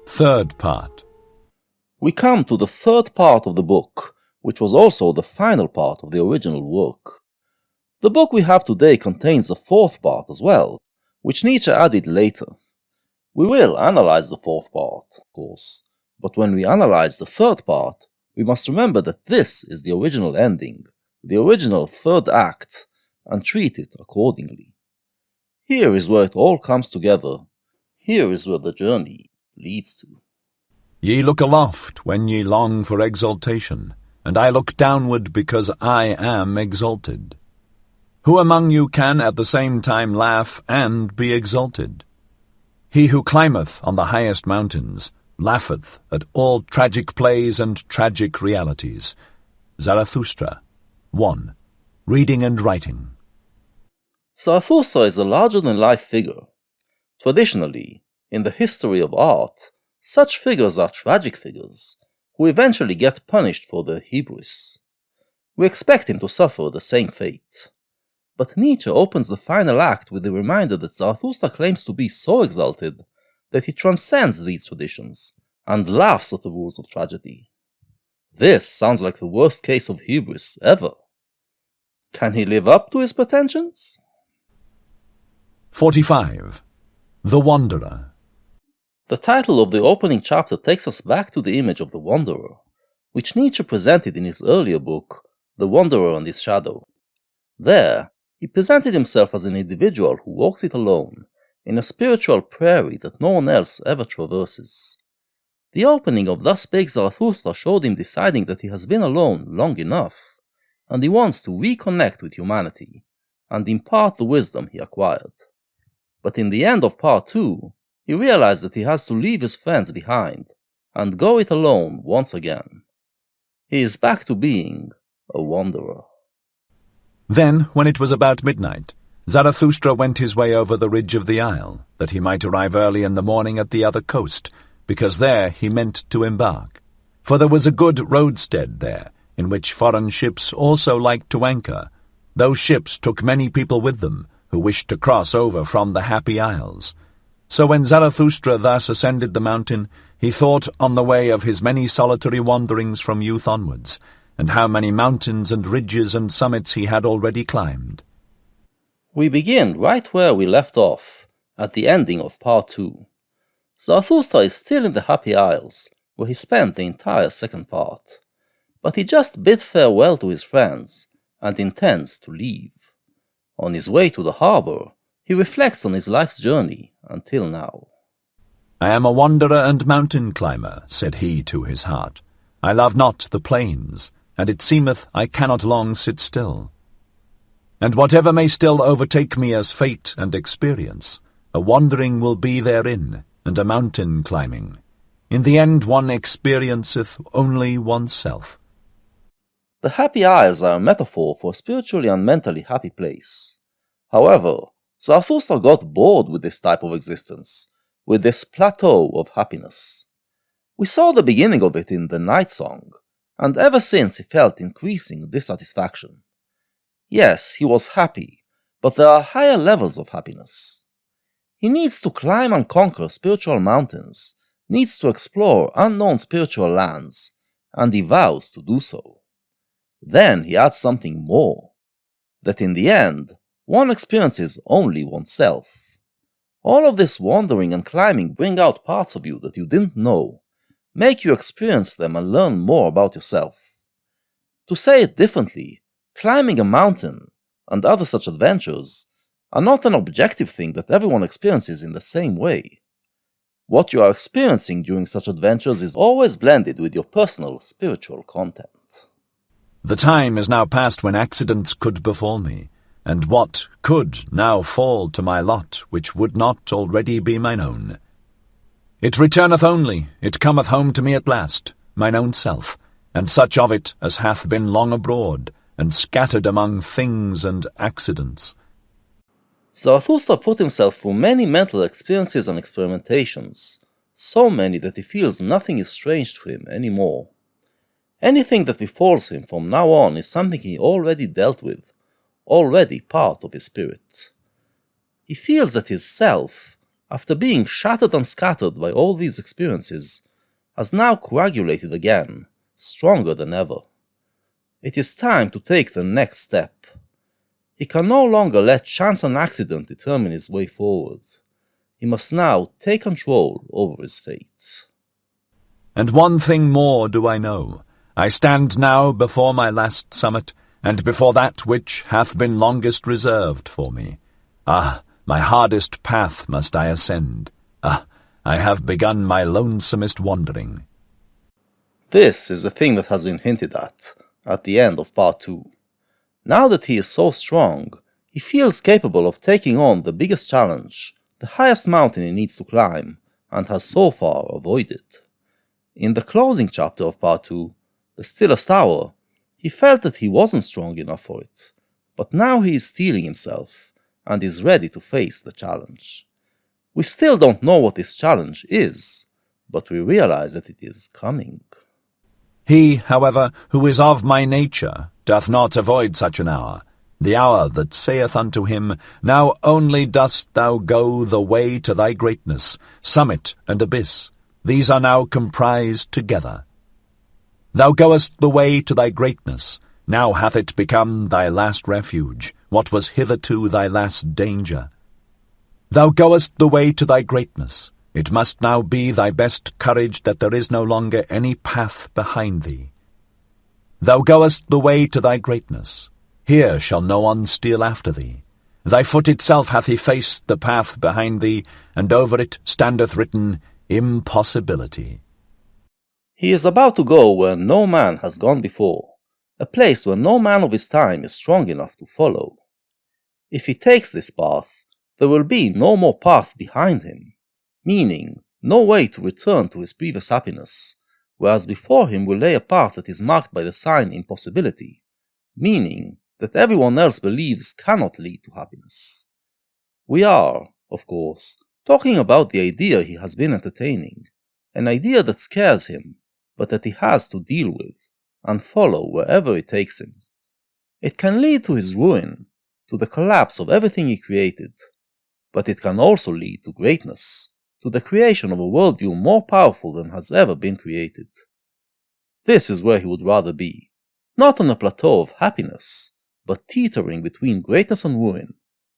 Third part. We come to the third part of the book, which was also the final part of the original work. The book we have today contains a fourth part as well, which Nietzsche added later. We will analyze the fourth part, of course, but when we analyze the third part, we must remember that this is the original ending, the original third act, and treat it accordingly. Here is where it all comes together. Here is where the journey leads to. Ye look aloft when ye long for exaltation, and I look downward because I am exalted. Who among you can at the same time laugh and be exalted? He who climbeth on the highest mountains laugheth at all tragic plays and tragic realities. Zarathustra. 1. Reading and Writing. Zarathustra is a larger-than-life figure. Traditionally, in the history of art, such figures are tragic figures, who eventually get punished for their hubris. We expect him to suffer the same fate. But Nietzsche opens the final act with the reminder that Zarathustra claims to be so exalted that he transcends these traditions and laughs at the rules of tragedy. This sounds like the worst case of hubris ever. Can he live up to his pretensions? 45. The Wanderer. The title of the opening chapter takes us back to the image of the wanderer, which Nietzsche presented in his earlier book, The Wanderer and His Shadow. There, he presented himself as an individual who walks it alone, in a spiritual prairie that no one else ever traverses. The opening of Thus Spake Zarathustra showed him deciding that he has been alone long enough, and he wants to reconnect with humanity, and impart the wisdom he acquired. But in the end of part 2, he realized that he has to leave his friends behind, and go it alone once again. He is back to being a wanderer. Then, when it was about midnight, Zarathustra went his way over the ridge of the isle, that he might arrive early in the morning at the other coast, because there he meant to embark. For there was a good roadstead there, in which foreign ships also liked to anchor. Those ships took many people with them, who wished to cross over from the Happy Isles. So when Zarathustra thus ascended the mountain, he thought on the way of his many solitary wanderings from youth onwards, and how many mountains and ridges and summits he had already climbed. We begin right where we left off, at the ending of part 2. Zarathustra is still in the Happy Isles, where he spent the entire second part. But he just bid farewell to his friends, and intends to leave. On his way to the harbor, he reflects on his life's journey until now. I am a wanderer and mountain climber, said he to his heart. I love not the plains, and it seemeth I cannot long sit still. And whatever may still overtake me as fate and experience, a wandering will be therein, and a mountain climbing. In the end one experienceth only oneself. The Happy Isles are a metaphor for a spiritually and mentally happy place. However, Zarathustra got bored with this type of existence, with this plateau of happiness. We saw the beginning of it in the Night Song, and ever since he felt increasing dissatisfaction. Yes, he was happy, but there are higher levels of happiness. He needs to climb and conquer spiritual mountains, needs to explore unknown spiritual lands, and he vows to do so. Then he adds something more, that in the end, one experiences only oneself. All of this wandering and climbing bring out parts of you that you didn't know, make you experience them and learn more about yourself. To say it differently, climbing a mountain and other such adventures are not an objective thing that everyone experiences in the same way. What you are experiencing during such adventures is always blended with your personal spiritual content. The time is now past when accidents could befall me, and what could now fall to my lot which would not already be mine own. It returneth only, it cometh home to me at last, mine own self, and such of it as hath been long abroad, and scattered among things and accidents. Zarathustra put himself through many mental experiences and experimentations, so many that he feels nothing is strange to him any more. Anything that befalls him from now on is something he already dealt with, already part of his spirit. He feels that his self, after being shattered and scattered by all these experiences, has now coagulated again, stronger than ever. It is time to take the next step. He can no longer let chance and accident determine his way forward. He must now take control over his fate. And one thing more do I know. I stand now before my last summit, and before that which hath been longest reserved for me. Ah, my hardest path must I ascend. Ah, I have begun my lonesomest wandering. This is the thing that has been hinted at the end of Part 2. Now that he is so strong, he feels capable of taking on the biggest challenge, the highest mountain he needs to climb, and has so far avoided. In the closing chapter of Part 2, The Stillest Hour, he felt that he wasn't strong enough for it, but now he is steeling himself, and is ready to face the challenge. We still don't know what this challenge is, but we realize that it is coming. He, however, who is of my nature, doth not avoid such an hour, the hour that saith unto him, Now only dost thou go the way to thy greatness, summit and abyss, these are now comprised together. Thou goest the way to thy greatness, now hath it become thy last refuge, what was hitherto thy last danger. Thou goest the way to thy greatness, it must now be thy best courage that there is no longer any path behind thee. Thou goest the way to thy greatness, here shall no one steal after thee. Thy foot itself hath effaced the path behind thee, and over it standeth written, Impossibility. He is about to go where no man has gone before, a place where no man of his time is strong enough to follow. If he takes this path, there will be no more path behind him, meaning no way to return to his previous happiness, whereas before him will lay a path that is marked by the sign Impossibility, meaning that everyone else believes cannot lead to happiness. We are, of course, talking about the idea he has been entertaining, an idea that scares him, but that he has to deal with, and follow wherever it takes him. It can lead to his ruin, to the collapse of everything he created, but it can also lead to greatness, to the creation of a worldview more powerful than has ever been created. This is where he would rather be, not on a plateau of happiness, but teetering between greatness and ruin,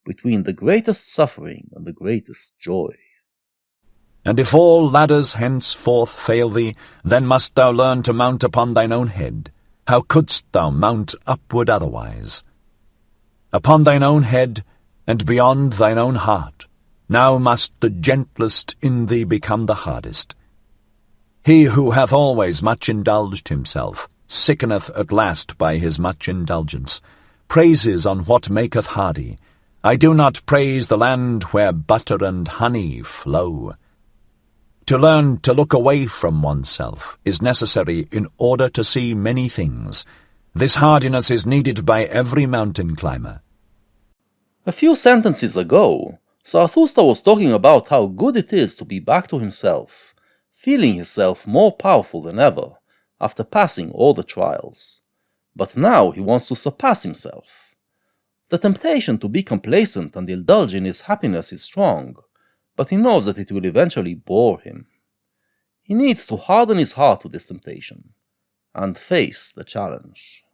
between the greatest suffering and the greatest joy. And if all ladders henceforth fail thee, then must thou learn to mount upon thine own head. How couldst thou mount upward otherwise? Upon thine own head, and beyond thine own heart, now must the gentlest in thee become the hardest. He who hath always much indulged himself, sickeneth at last by his much indulgence, praises on what maketh hardy. I do not praise the land where butter and honey flow. To learn to look away from oneself is necessary in order to see many things. This hardiness is needed by every mountain climber. A few sentences ago, Zarathustra was talking about how good it is to be back to himself, feeling himself more powerful than ever, after passing all the trials. But now he wants to surpass himself. The temptation to be complacent and indulge in his happiness is strong, but he knows that it will eventually bore him. He needs to harden his heart to this temptation, and face the challenge.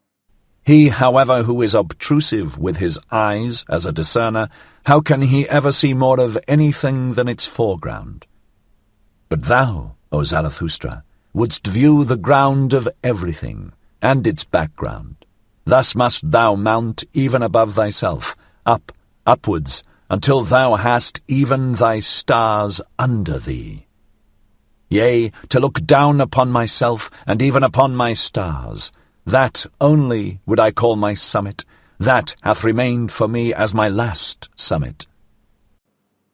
He, however, who is obtrusive with his eyes as a discerner, how can he ever see more of anything than its foreground? But thou, O Zarathustra, wouldst view the ground of everything, and its background. Thus must thou mount even above thyself, upwards, until thou hast even thy stars under thee. Yea, to look down upon myself, and even upon my stars, that only would I call my summit, that hath remained for me as my last summit.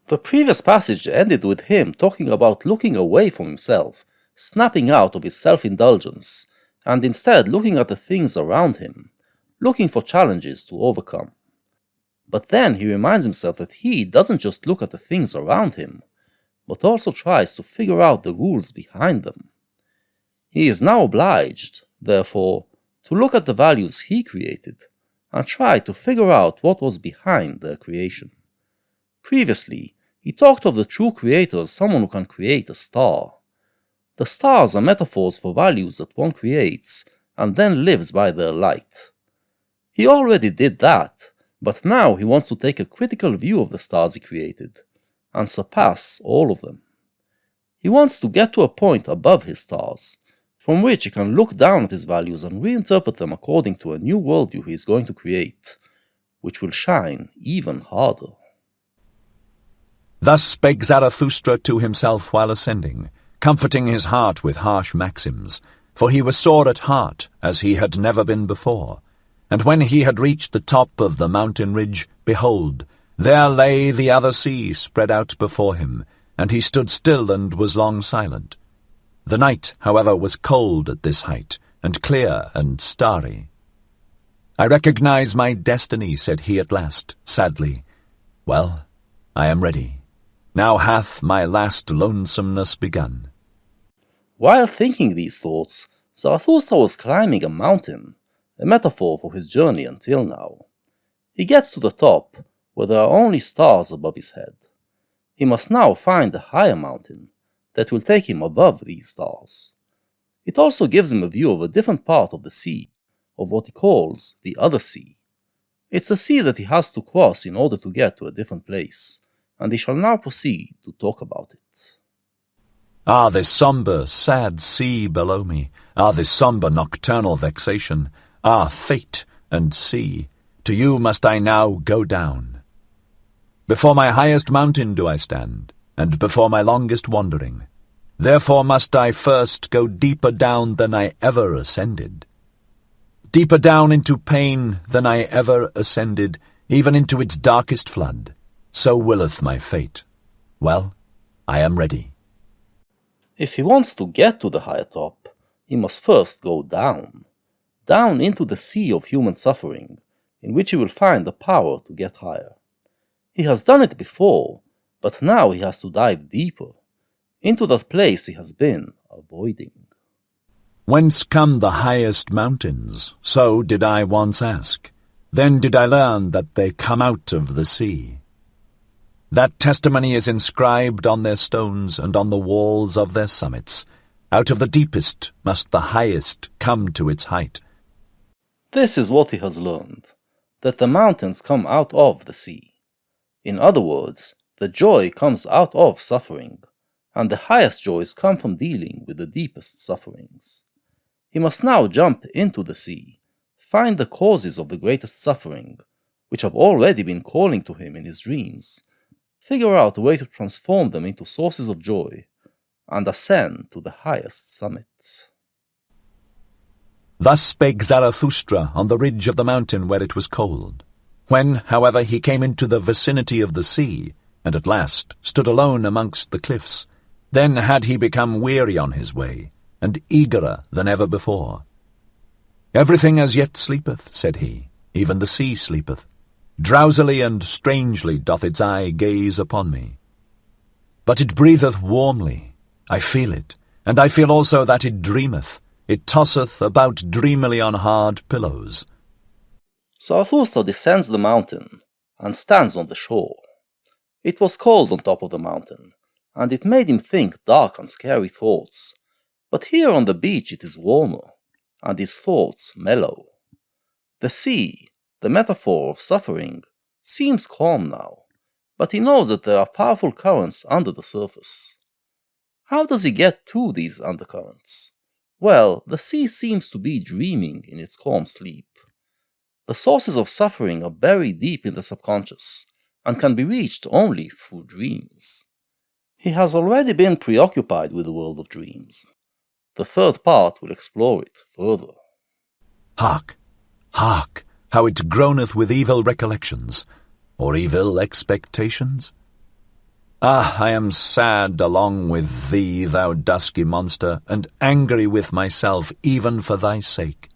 The previous passage ended with him talking about looking away from himself, snapping out of his self-indulgence, and instead looking at the things around him, looking for challenges to overcome. But then he reminds himself that he doesn't just look at the things around him, but also tries to figure out the rules behind them. He is now obliged, therefore, to look at the values he created and try to figure out what was behind their creation. Previously, he talked of the true creator as someone who can create a star. The stars are metaphors for values that one creates and then lives by their light. He already did that, but now he wants to take a critical view of the stars he created and surpass all of them. He wants to get to a point above his stars, from which he can look down at his values and reinterpret them according to a new worldview he is going to create, which will shine even harder. Thus spake Zarathustra to himself while ascending, comforting his heart with harsh maxims, for he was sore at heart, as he had never been before. And when he had reached the top of the mountain ridge, behold, there lay the other sea spread out before him, and he stood still and was long silent. The night, however, was cold at this height, and clear and starry. I recognize my destiny, said he at last, sadly. Well, I am ready. Now hath my last lonesomeness begun. While thinking these thoughts, Zarathustra was climbing a mountain, a metaphor for his journey until now. He gets to the top, where there are only stars above his head. He must now find a higher mountain that will take him above these stars. It also gives him a view of a different part of the sea, of what he calls the other sea. It's the sea that he has to cross in order to get to a different place, and he shall now proceed to talk about it. Ah, this sombre, sad sea below me! Ah, this sombre nocturnal vexation! Ah, fate and sea! To you must I now go down. Before my highest mountain do I stand, and before my longest wandering. Therefore must I first go deeper down than I ever ascended. Deeper down into pain than I ever ascended, even into its darkest flood. So willeth my fate. Well, I am ready. If he wants to get to the higher top, he must first go down into the sea of human suffering, in which he will find the power to get higher. He has done it before, but now he has to dive deeper, into that place he has been avoiding. Whence come the highest mountains? So did I once ask. Then did I learn that they come out of the sea. That testimony is inscribed on their stones and on the walls of their summits. Out of the deepest must the highest come to its height. This is what he has learned, that the mountains come out of the sea. In other words, the joy comes out of suffering, and the highest joys come from dealing with the deepest sufferings. He must now jump into the sea, find the causes of the greatest suffering, which have already been calling to him in his dreams, figure out a way to transform them into sources of joy, and ascend to the highest summits. Thus spake Zarathustra on the ridge of the mountain where it was cold. When, however, he came into the vicinity of the sea, and at last stood alone amongst the cliffs, then had he become weary on his way, and eagerer than ever before. Everything as yet sleepeth, said he, even the sea sleepeth. Drowsily and strangely doth its eye gaze upon me. But it breatheth warmly, I feel it, and I feel also that it dreameth. It tosseth about dreamily on hard pillows. Zarathustra descends the mountain, and stands on the shore. It was cold on top of the mountain, and it made him think dark and scary thoughts. But here on the beach it is warmer, and his thoughts mellow. The sea, the metaphor of suffering, seems calm now, but he knows that there are powerful currents under the surface. How does he get to these undercurrents? Well, the sea seems to be dreaming in its calm sleep. The sources of suffering are buried deep in the subconscious, and can be reached only through dreams. He has already been preoccupied with the world of dreams. The third part will explore it further. Hark! Hark! How it groaneth with evil recollections, or evil expectations? Ah, I am sad along with thee, thou dusky monster, and angry with myself even for thy sake.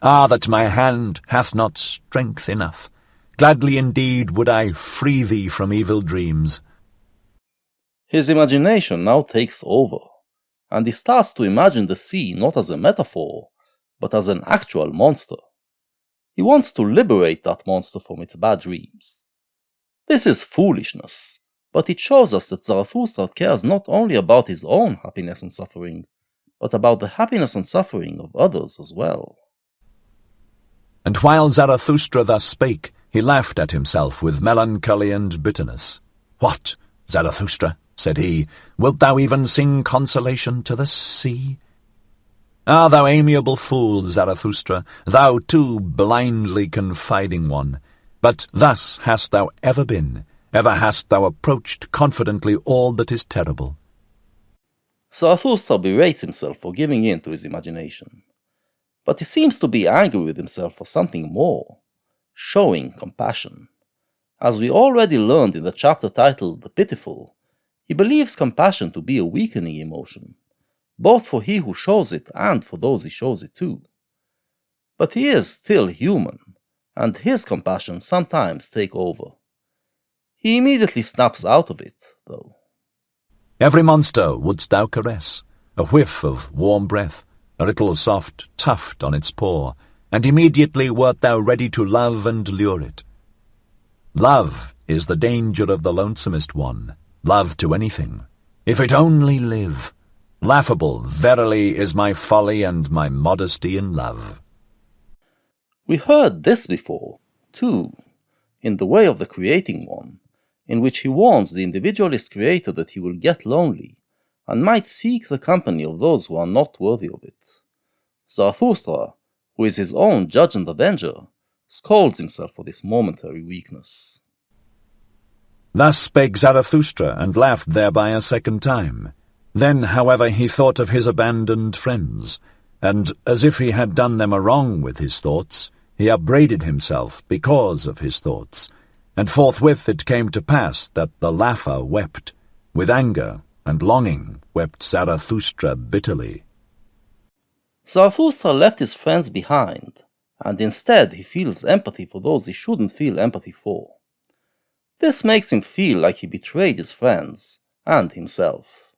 Ah, that my hand hath not strength enough. Gladly indeed would I free thee from evil dreams. His imagination now takes over, and he starts to imagine the sea not as a metaphor, but as an actual monster. He wants to liberate that monster from its bad dreams. This is foolishness, but it shows us that Zarathustra cares not only about his own happiness and suffering, but about the happiness and suffering of others as well. And while Zarathustra thus spake, he laughed at himself with melancholy and bitterness. What, Zarathustra, said he, wilt thou even sing consolation to the sea? Ah, thou amiable fool, Zarathustra, thou too blindly confiding one, but thus hast thou ever been, ever hast thou approached confidently all that is terrible. Zarathustra berates himself for giving in to his imagination, but he seems to be angry with himself for something more, showing compassion. As we already learned in the chapter titled The Pitiful, he believes compassion to be a weakening emotion, both for he who shows it and for those he shows it to. But he is still human, and his compassion sometimes take over. He immediately snaps out of it, though. Every monster wouldst thou caress, a whiff of warm breath, a little soft tuft on its paw, and immediately wert thou ready to love and lure it. Love is the danger of the lonesomest one, love to anything, if it only live. Laughable, verily, is my folly and my modesty in love. We heard this before, too, in the way of the creating one, in which he warns the individualist creator that he will get lonely, and might seek the company of those who are not worthy of it. Zarathustra, who is his own judge and avenger, scolds himself for this momentary weakness. Thus spake Zarathustra, and laughed thereby a second time. Then, however, he thought of his abandoned friends, and, as if he had done them a wrong with his thoughts, he upbraided himself because of his thoughts, and forthwith it came to pass that the laugher wept. With anger and longing wept Zarathustra bitterly. Zarathustra left his friends behind, and instead he feels empathy for those he shouldn't feel empathy for. This makes him feel like he betrayed his friends and himself.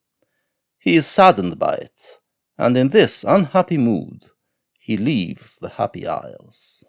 He is saddened by it, and in this unhappy mood, he leaves the Happy Isles.